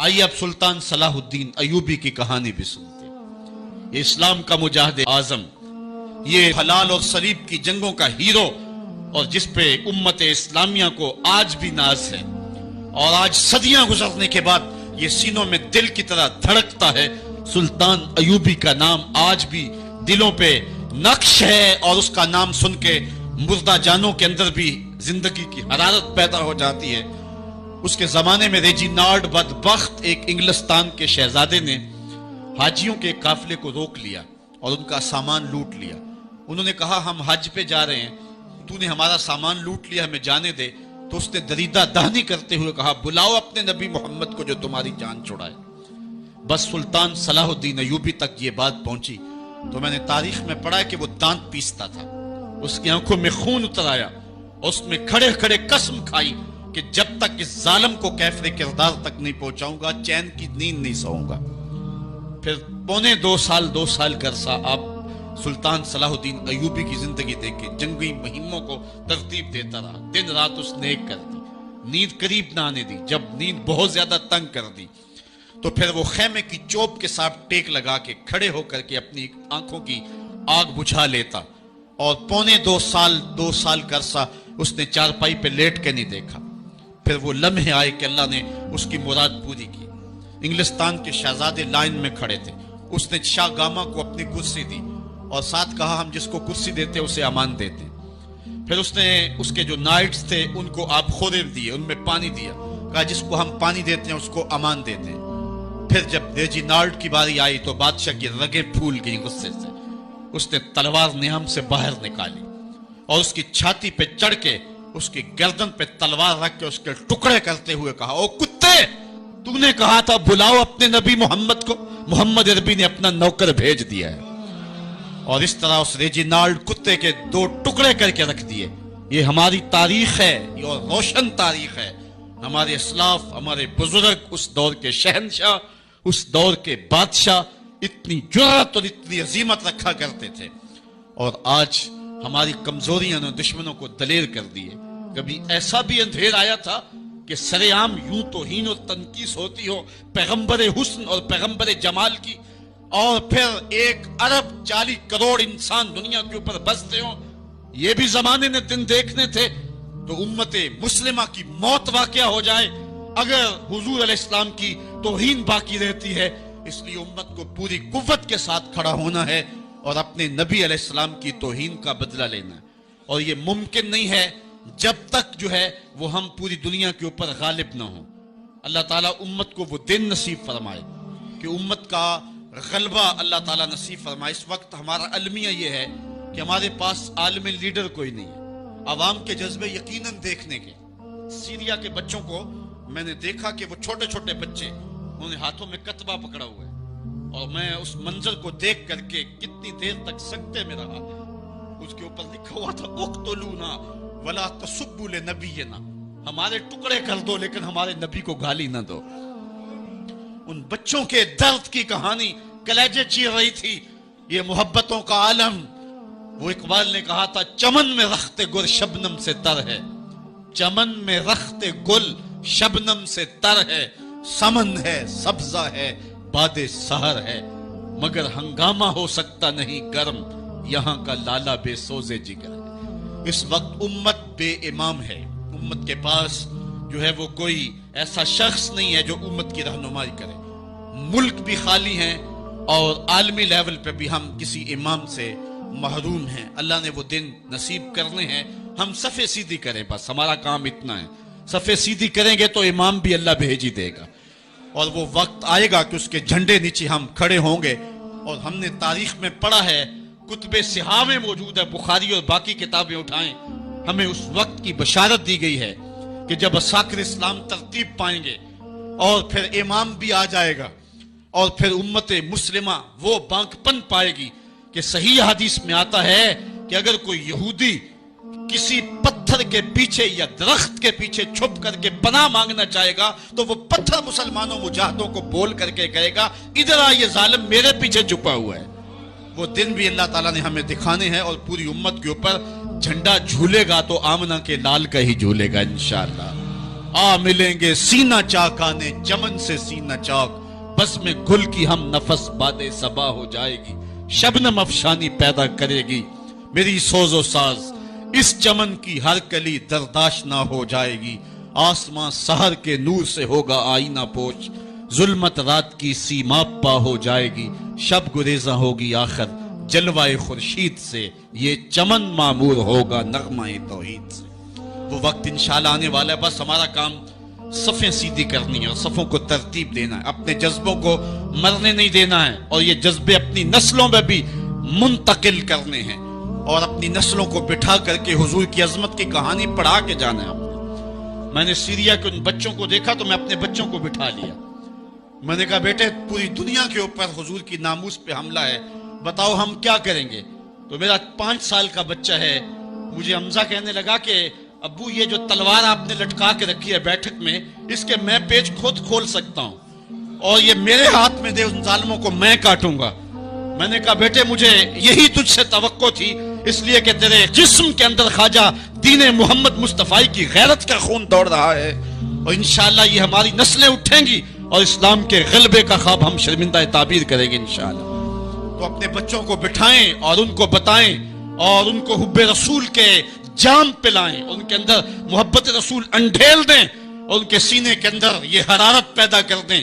آئیے اب سلطان صلاح الدین ایوبی کی کہانی بھی سنتے ہیں۔ یہ اسلام کا مجاہد اعظم، یہ حلال اور صلیب کی جنگوں کا ہیرو، اور جس پہ امت اسلامیہ کو آج بھی ناز ہے، اور آج صدیاں گزرنے کے بعد یہ سینوں میں دل کی طرح دھڑکتا ہے۔ سلطان ایوبی کا نام آج بھی دلوں پہ نقش ہے، اور اس کا نام سن کے مردہ جانوں کے اندر بھی زندگی کی حرارت پیدا ہو جاتی ہے۔ اس کے زمانے میں ریجینالڈ بدبخت ایک انگلستان کے شہزادے نے حاجیوں کے قافلے کو روک لیا اور ان کا سامان لوٹ لیا۔ انہوں نے کہا ہم حج پہ جا رہے ہیں، تو نے ہمارا سامان لوٹ لیا، ہمیں جانے دے۔ تو اس نے دریدہ دہنی کرتے ہوئے کہا بلاؤ اپنے نبی محمد کو جو تمہاری جان چھڑائے۔ بس سلطان صلاح الدین ایوبی تک یہ بات پہنچی تو میں نے تاریخ میں پڑھا ہے کہ وہ دانت پیستا تھا، اس کی آنکھوں میں خون اتر آیا، اور اس میں کھڑے کھڑے قسم کھائی کہ جب تک اس ظالم کو کیفر کردار تک نہیں پہنچاؤں گا چین کی نیند نہیں سوؤں گا۔ پھر پونے دو سال کا عرصہ آپ سلطان صلاح الدین ایوبی کی زندگی دیکھے، جنگی مہموں کو ترتیب دیتا رہا، دن رات اس نے ایک کر دی، نیند قریب نہ آنے دی۔ جب نیند بہت زیادہ تنگ کر دی تو پھر وہ خیمے کی چوب کے ساتھ ٹیک لگا کے کھڑے ہو کر کے اپنی آنکھوں کی آگ بجھا لیتا، اور پونے دو سال کا عرصہ اس نے چارپائی پہ لیٹ کے نہیں دیکھا۔ پھر وہ لمحے آئے کہ اللہ نے اس کی مراد پوری کی۔ انگلستان کے شہزادے لائن میں کھڑے تھے، اس نے شاہ گاما کو اپنی کرسی دی اور ساتھ کہا ہم جس کو کرسی دیتے اسے امان دیتے۔ پھر اس نے اس کے جو نائٹس تھے ان کو آب خورے دیے، ان میں پانی دیا، کہا جس کو ہم پانی دیتے ہیں اس کو امان دیتے ہیں۔ پھر جب ریجینالڈ کی باری آئی تو بادشاہ کی رگیں پھول گئیں غصے سے، اس نے تلوار نیام سے باہر نکالی اور اس کی چھاتی پہ چڑھ کے اس کی گردن پہ تلوار رکھ کے اس کے ٹکڑے کرتے ہوئے کہا او کتے، تو نے کہا تھا بلاؤ اپنے نبی محمد کو، محمد عربی نے اپنا نوکر بھیج دیا ہے۔ اور اس طرح اس ریجینالڈ کتے کے دو ٹکڑے کر کے رکھ دیے۔ یہ ہماری تاریخ ہے، یہ روشن تاریخ ہے۔ ہمارے اسلاف، ہمارے بزرگ، اس دور کے شہنشاہ، اس دور کے بادشاہ اتنی جرأت اور اتنی عظیمت رکھا کرتے تھے، اور آج ہماری کمزوریاں نے دشمنوں کو دلیر کر دیے۔ کبھی ایسا بھی اندھیر آیا تھا کہ سر عام یوں توہین اور تنقیص ہوتی ہو پیغمبر حسن اور پیغمبر جمال کی، اور پھر 1.40 کروڑ انسان دنیا کے اوپر بستے ہوں۔ یہ بھی زمانے نے دن دیکھنے تھے تو امت مسلمہ کی موت واقع ہو جائے اگر حضور علیہ السلام کی توہین باقی رہتی ہے۔ اس لیے امت کو پوری قوت کے ساتھ کھڑا ہونا ہے اور اپنے نبی علیہ السلام کی توہین کا بدلہ لینا ہے، اور یہ ممکن نہیں ہے جب تک جو ہے وہ ہم پوری دنیا کے اوپر غالب نہ ہوں۔ اللہ تعالیٰ امت کو وہ دن نصیب فرمائے کہ امت کا غلبہ اللہ تعالیٰ نصیب فرمائے۔ اس وقت ہمارا المیہ یہ ہے کہ ہمارے پاس عالم لیڈر کوئی نہیں ہے، عوام کے جذبے یقیناً دیکھنے کے۔ سیریا کے بچوں کو میں نے دیکھا کہ وہ چھوٹے چھوٹے بچے، انہوں نے ہاتھوں میں کتبہ پکڑا ہوا ہے، اور میں اس منظر کو دیکھ کر کے کتنی دیر تک سکتے میں رہا۔ اس کے اوپر لکھا ہوا تھا اقتلونا ولا تسبوا لنبینا، ہمارے ٹکڑے کر دو لیکن ہمارے نبی کو گالی نہ دو۔ ان بچوں کے درد کی کہانی کلیجے چیر رہی تھی۔ یہ محبتوں کا عالم، وہ اقبال نے کہا تھا چمن میں رخت گل شبنم سے تر ہے، چمن میں رخت گل شبنم سے تر ہے، سمن ہے سبزہ ہے باد سحر ہے، مگر ہنگامہ ہو سکتا نہیں گرم، یہاں کا لالا بے سوزے جگر ہے۔ اس وقت امت بے امام ہے، امت کے پاس جو ہے وہ کوئی ایسا شخص نہیں ہے جو امت کی رہنمائی کرے۔ ملک بھی خالی ہیں اور عالمی لیول پہ بھی ہم کسی امام سے محروم ہیں۔ اللہ نے وہ دن نصیب کرنے ہیں، ہم صفے سیدھی کریں، بس ہمارا کام اتنا ہے۔ صفے سیدھی کریں گے تو امام بھی اللہ بھیج ہی دے گا، اور وہ وقت آئے گا کہ اس کے جھنڈے نیچے ہم کھڑے ہوں گے۔ اور ہم نے تاریخ میں پڑھا ہے، کتب صحاح میں موجود ہے، بخاری اور باقی کتابیں اٹھائیں، ہمیں اس وقت کی بشارت دی گئی ہے کہ جب اساکر اسلام ترتیب پائیں گے اور پھر امام بھی آ جائے گا، اور پھر امت مسلمہ وہ بانکپن پائے گی کہ صحیح حدیث میں آتا ہے کہ اگر کوئی یہودی کسی پتھر کے پیچھے یا درخت کے پیچھے چھپ کر کے پناہ مانگنا چاہے گا تو وہ پتھر مسلمانوں مجاہدوں کو بول کر کے کہے گا ادھر آ، یہ ظالم میرے پیچھے چھپا ہوا ہے۔ وہ دن بھی اللہ تعالیٰ نے ہمیں دکھانے ہیں، اور پوری امت کے اوپر جھنڈا جھولے گا تو آمنہ کے لال کا ہی جھولے گا انشاءاللہ۔ آ ملیں گے سینہ چاکانے چمن سے سینہ چاک، بس میں گل کی ہم نفس باد صبا ہو جائے گی، شبنم افشانی پیدا کرے گی میری سوز و ساز، اس چمن کی ہر کلی درداشت نہ ہو جائے گی، آسمان سحر کے نور سے ہوگا آئینہ پوش، ظلمت رات کی سیما پا ہو جائے گی، شب گریزاں ہوگی آخر جلوہ خورشید سے، یہ چمن معمور ہوگا نغمہ توحید سے۔ وہ وقت انشاءاللہ آنے والا ہے، بس ہمارا کام صفیں سیدھی کرنی ہے اور صفوں کو ترتیب دینا ہے، اپنے جذبوں کو مرنے نہیں دینا ہے، اور یہ جذبے اپنی نسلوں میں بھی منتقل کرنے ہیں، اور اپنی نسلوں کو بٹھا کر کے حضور کی عظمت کی کہانی پڑھا کے جانا ہے۔ میں نے سیریا کے ان بچوں کو دیکھا تو میں اپنے بچوں کو بٹھا لیا، میں نے کہا بیٹے پوری دنیا کے اوپر حضور کی ناموس پہ حملہ ہے، بتاؤ ہم کیا کریں گے؟ تو میرا 5 سال کا بچہ ہے، مجھے حمزہ کہنے لگا کہ ابو یہ جو تلوار آپ نے لٹکا کے رکھی ہے بیٹھک میں، اس کے میں پیچ خود کھول سکتا ہوں اور یہ میرے ہاتھ میں دے، ان ظالموں کو میں کاٹوں گا۔ میں نے کہا بیٹے مجھے یہی تجھ سے توقع تھی، اس لیے کہ تیرے جسم کے اندر خواجہ دین محمد مصطفی کی غیرت کا خون دوڑ رہا ہے، اور انشاءاللہ یہ ہماری نسلیں اٹھیں گی اور اسلام کے غلبے کا خواب ہم شرمندہ تعبیر کریں گے انشاءاللہ۔ تو اپنے بچوں کو بٹھائیں اور ان کو بتائیں اور ان کو حب رسول کے جام پلائیں، ان کے اندر محبت رسول انڈھیل دیں اور ان کے سینے کے اندر یہ حرارت پیدا کر دیں،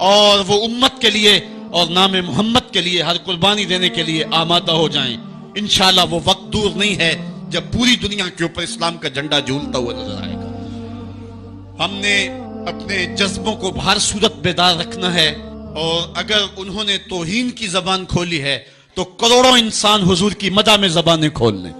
اور وہ امت کے لیے اور نام محمد کے لیے ہر قربانی دینے کے لیے آمادہ ہو جائیں۔ انشاءاللہ وہ وقت دور نہیں ہے جب پوری دنیا کے اوپر اسلام کا جھنڈا جھولتا ہوا نظر آئے گا۔ ہم نے اپنے جذبوں کو ہر صورت بیدار رکھنا ہے، اور اگر انہوں نے توہین کی زبان کھولی ہے تو کروڑوں انسان حضور کی مدح میں زبانیں کھول لیں،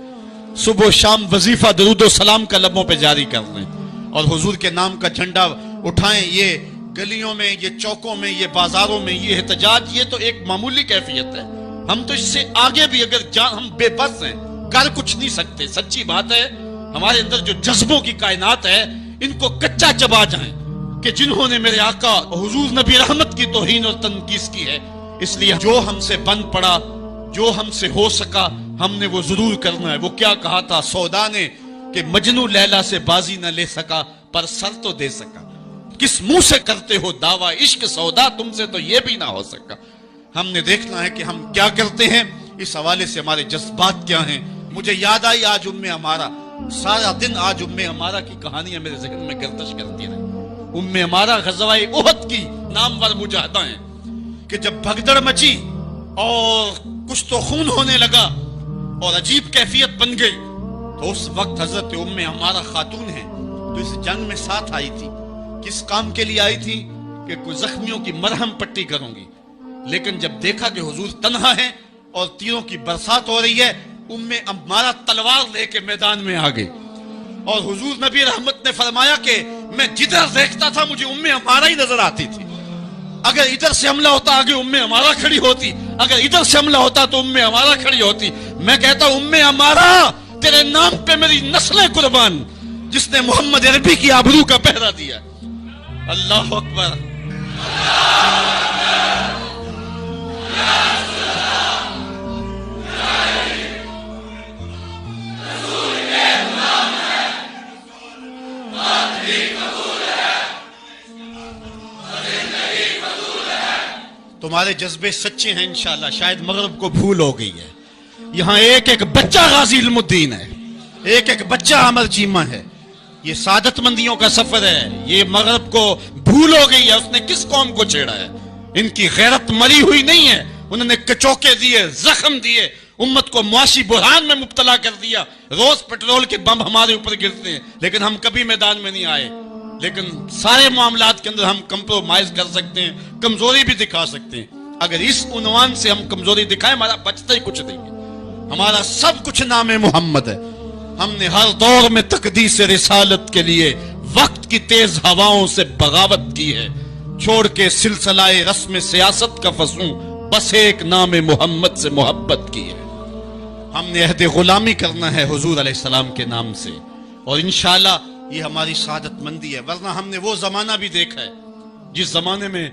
صبح و شام وظیفہ درود و سلام کا لبوں پہ جاری کر لیں، اور حضور کے نام کا جھنڈا اٹھائیں۔ یہ گلیوں میں، یہ چوکوں میں، یہ بازاروں میں یہ احتجاج، یہ تو ایک معمولی کیفیت ہے، ہم تو اس سے آگے بھی اگر ہم بے بس ہیں، کر کچھ نہیں سکتے۔ سچی بات ہے، ہمارے اندر جو جذبوں کی کائنات ہے ان کو کچا چبا جائیں کہ جنہوں نے میرے آقا حضور نبی رحمت کی توہین اور تنقیص کی ہے، اس لیے جو ہم سے بن پڑا، جو ہم سے ہو سکا ہم نے وہ ضرور کرنا ہے۔ وہ کیا کہا تھا سودا نے کہ مجنو لیلا سے بازی نہ لے سکا پر سر تو دے سکا، کس منہ سے کرتے ہو دعویٰ عشق سودا، تم سے تو یہ بھی نہ ہو سکا۔ ہم نے دیکھنا ہے کہ ہم کیا کرتے ہیں، اس حوالے سے ہمارے جذبات کیا ہیں۔ مجھے یاد آئی آج ہمارا سارا دن آج ہمارا کی کہانیاں میرے ذہن میں گردش کرتی رہی۔ ہمارا غزوہ احد کی نامور مجاہدہ ہیں کہ جب بھگدڑ مچی اور کچھ تو خون ہونے لگا اور عجیب کیفیت بن گئی، تو اس وقت حضرت ہمارا خاتون ہے تو اس جنگ میں ساتھ آئی تھی، کس کام کے لیے آئی تھی کہ کوئی زخمیوں کی مرہم پٹی کروں گی، لیکن جب دیکھا کہ حضور تنہا ہے اور تیروں کی برسات ہو رہی ہے، ہمارا تلوار لے کے میدان میں آ گئی، اور حضور نبی رحمت نے فرمایا کہ میں جدھر دیکھتا تھا مجھے ہمارا ہی نظر آتی تھی، اگر ادھر سے حملہ ہوتا آگے ہمارا کھڑی ہوتی، اگر ادھر سے حملہ ہوتا تو ہمارا کھڑی ہوتی۔ میں کہتا ہوں ہمارا تیرے نام پہ میری نسلیں قربان، جس نے محمد عربی کی آبرو کا پہرا دیا۔ اللہ اکبر۔ تمہارے جذبے سچے ہیں انشاءاللہ، شاید مغرب کو بھول ہو گئی ہے، یہاں ایک ایک بچہ غازی علم الدین ہے، ایک ایک بچہ عمر چیمہ ہے، یہ سعادت مندیوں کا سفر ہے، یہ مغرب کو بھول ہو گئی ہے، اس نے کس قوم کو چھیڑا ہے؟ ان کی غیرت مری ہوئی نہیں ہے، انہوں نے کچوکے دیے، زخم دیے، امت کو معاشی بحران میں مبتلا کر دیا، روز پٹرول کے بم ہمارے اوپر گرتے ہیں، لیکن ہم کبھی میدان میں نہیں آئے۔ لیکن سارے معاملات کے اندر ہم کمپرومائز کر سکتے ہیں، کمزوری بھی دکھا سکتے ہیں۔ اگر اس عنوان سے ہم کمزوری دکھائیں ہمارا بچتا ہی کچھ نہیں ہے، ہمارا سب کچھ نام محمد ہے۔ ہم نے ہر دور میں تقدیس رسالت کے لیے وقت کی تیز ہواؤں سے بغاوت کی ہے، چھوڑ کے سلسلہ رسم سیاست کا فسوں بس ایک نام محمد سے محبت کی ہے۔ ہم نے عہد غلامی کرنا ہے حضور علیہ السلام کے نام سے، اور انشاءاللہ یہ ہماری سعادت مندی ہے۔ ورنہ ہم نے وہ زمانہ بھی دیکھا ہے جس زمانے میں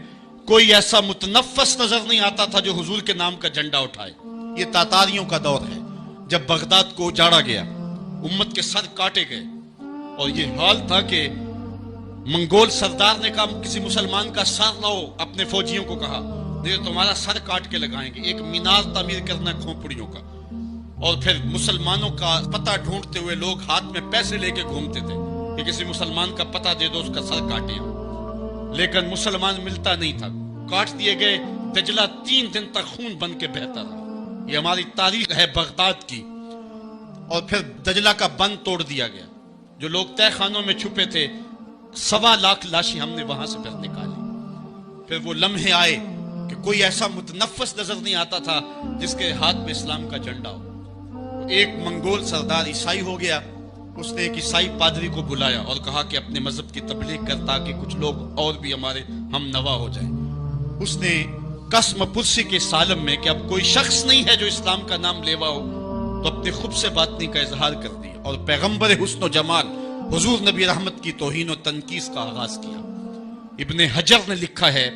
کوئی ایسا متنفس نظر نہیں آتا تھا جو حضور کے نام کا جھنڈا اٹھائے۔ یہ تاتاریوں کا دور ہے، جب بغداد کو اجاڑا گیا، امت کے سر کاٹے گئے، اور یہ حال تھا کہ منگول سردار نے کہا کسی مسلمان کا سر لاؤ، اپنے فوجیوں کو کہا، نہیں تو تمہارا سر کاٹ کے لگائیں گے۔ ایک مینار تعمیر کرنا کھوپڑیوں کا، اور پھر مسلمانوں کا پتہ ڈھونڈتے ہوئے لوگ ہاتھ میں پیسے لے کے گھومتے تھے کہ کسی مسلمان کا پتہ دے دو، اس کا سر کاٹے، لیکن مسلمان ملتا نہیں تھا، کاٹ دیے گئے۔ دجلہ 3 دن تک خون بن کے بہتا رہا۔ یہ ہماری تاریخ ہے بغداد کی۔ اور پھر دجلہ کا بند توڑ دیا گیا، جو لوگ تہہ خانوں میں چھپے تھے 1.25 لاکھ لاشیں ہم نے وہاں سے پھر نکالی۔ پھر وہ لمحے آئے کہ کوئی ایسا متنفس نظر نہیں آتا تھا جس کے ہاتھ میں اسلام کا جھنڈا ہو۔ ایک منگول سردار عیسائی ہو گیا، اس نے ایک عیسائی پادری کو بلایا اور کہا کہ اپنے مذہب کی تبلیغ کر تاکہ کچھ لوگ اور بھی ہمارے ہم نوا ہو جائیں۔ اس نے قسم پرسی کے سالم میں کہ اب کوئی شخص نہیں ہے جو اسلام کا نام لیوا ہو، تو اپنے خود سے باطنی کا اظہار کر دیا اور پیغمبر حسن و جمال حضور نبی رحمت کی توہین و تنقیص کا آغاز کیا۔ ابن حجر نے لکھا ہے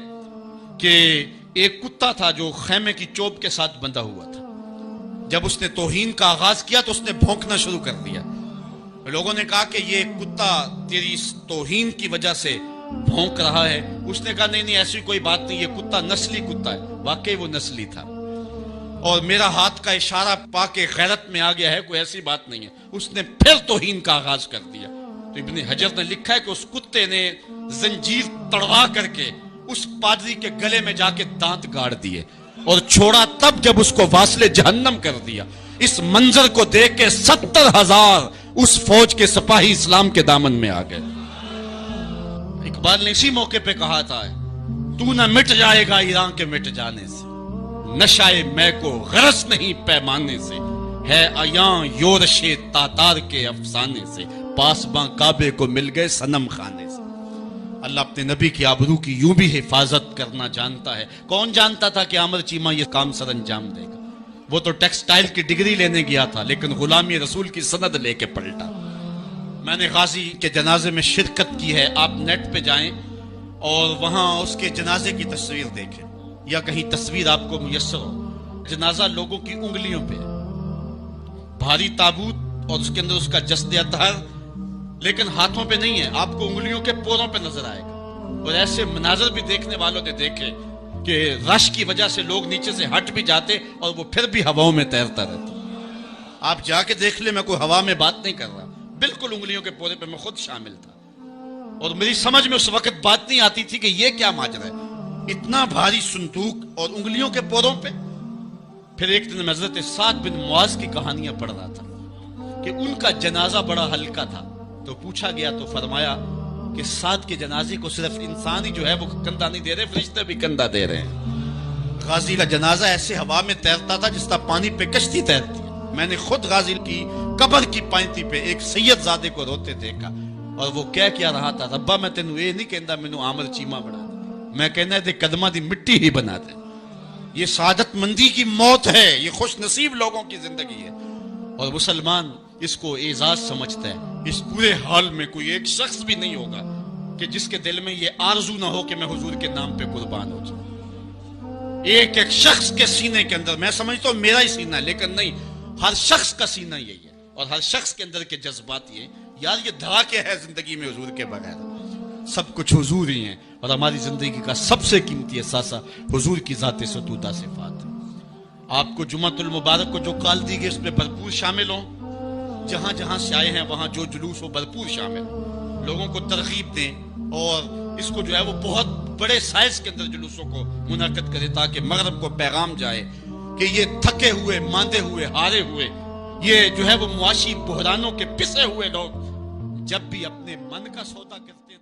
کہ ایک کتا تھا جو خیمے کی چوب کے ساتھ بندھا ہوا تھا۔ جب اس نے توہین کا آغاز کیا تو اس نے بھونکنا شروع کر دیا۔ لوگوں نے کہا کہ یہ کتا تیری اس توہین کی وجہ سے بھونک رہا ہے۔ اس نے کہا نہیں ایسی کوئی بات نہیں، یہ کتا نسلی کتا ہے۔ واقعی وہ نسلی تھا، اور میرا ہاتھ کا اشارہ پا کے غیرت میں آ گیا ہے، کوئی ایسی بات نہیں ہے۔ اس نے پھر توہین کا آغاز کر دیا۔ تو ابن حجر نے لکھا ہے کہ اس کتے نے زنجیر تڑوا کر کے اس پادری کے گلے میں جا کے دانت گاڑ دیے اور چھوڑا تب جب اس کو واصل جہنم کر دیا۔ اس منظر کو دیکھ کے 70,000 اس فوج کے سپاہی اسلام کے دامن میں آ گئے۔ اقبال نے اسی موقع پہ کہا تھا تو نہ مٹ جائے گا ایران کے مٹ جانے سے، نشائے میں کو غرض نہیں پیمانے سے، ہے عیاں یورش تاتار کے افسانے سے، پاسباں کعبے کو مل گئے صنم خانے سے۔ اللہ اپنے نبی کی آبرو کی یوں بھی حفاظت کرنا جانتا ہے۔ کون جانتا تھا کہ عامر چیمہ یہ کام سر انجام دے گا؟ وہ تو ٹیکسٹائل کی ڈگری لینے گیا تھا، لیکن غلامی رسول کی سند لے کے پلٹا۔ میں نے غازی کے جنازے میں شرکت کی ہے، آپ نیٹ پہ جائیں اور وہاں اس کے جنازے کی تصویر دیکھیں، یا کہیں تصویر آپ کو میسر ہو۔ جنازہ لوگوں کی انگلیوں پہ ہے، بھاری تابوت اور اس کے اندر اس کا جسد اطہر، لیکن ہاتھوں پہ نہیں ہے، آپ کو انگلیوں کے پوروں پہ نظر آئے گا۔ اور ایسے مناظر بھی دیکھنے والوں نے دیکھے کہ رش کی وجہ سے لوگ نیچے سے ہٹ بھی جاتے اور وہ پھر بھی ہواؤں میں تیرتا رہتا۔ آپ جا کے دیکھ لیں، میں کوئی ہوا میں بات نہیں کر رہا، بالکل انگلیوں کے پورے پہ میں خود شامل تھا، اور میری سمجھ میں اس وقت بات نہیں آتی تھی کہ یہ کیا ماجرا ہے، اتنا بھاری صندوق اور انگلیوں کے پوروں پہ۔ پھر ایک دن میں حضرت سعد بن معاذ کی کہانیاں پڑھ رہا تھا کہ ان کا جنازہ بڑا ہلکا تھا، تو پوچھا گیا تو فرمایا کہ سعد کے جنازے کو صرف انسان ہی جو ہے وہ کندھا نہیں دے رہے، فرشتے بھی کندھا دے رہے ہیں۔ غازی کا جنازہ ایسے ہوا میں تیرتا تھا جس طرح پانی پہ کشتی تیرتی ہے۔ میں نے خود غازی کی قبر کی پائنتی پہ ایک سید زادے کو روتے دیکھا، اور وہ کہہ کیا رہا تھا، ربا میں تینوں یہ نہیں کہندا مینوں عامر چیمہ بنا دے، میں کہنا دے قدمہ دی مٹی ہی بنا دے۔ یہ سعادت مندی کی موت ہے، یہ خوش نصیب لوگوں کی زندگی ہے، اور مسلمان اس کو اعزاز سمجھتا ہے۔ اس پورے حال میں کوئی ایک شخص بھی نہیں ہوگا کہ جس کے دل میں یہ آرزو نہ ہو کہ میں حضور کے نام پہ قربان ہو جاؤں۔ ایک ایک شخص کے سینے کے اندر، میں سمجھتا ہوں میرا ہی سینہ ہے، لیکن نہیں، ہر شخص کا سینہ یہی ہے، اور ہر شخص کے اندر کے جذبات یہ یار یہ دھڑا کے ہے زندگی میں حضور کے بغیر، سب کچھ حضور ہی ہیں، اور ہماری زندگی کا سب سے قیمتی اثاثہ حضور کی ذات ستودہ صفات ہے۔ آپ کو جمعۃ المبارک کو جو کال دی گئی اس میں بھرپور شامل ہوں، جہاں جہاں سے آئے ہیں وہاں جو جلوس ہو بھرپور شامل ہوں، لوگوں کو ترغیب دیں، اور اس کو جو ہے وہ بہت بڑے سائز کے اندر جلوسوں کو منعقد کرے تاکہ مغرب کو پیغام جائے کہ یہ تھکے ہوئے، ماندے ہوئے، ہارے ہوئے، یہ جو ہے وہ معاشی بحرانوں کے پسے ہوئے لوگ جب بھی اپنے من کا سودا کرتے ہیں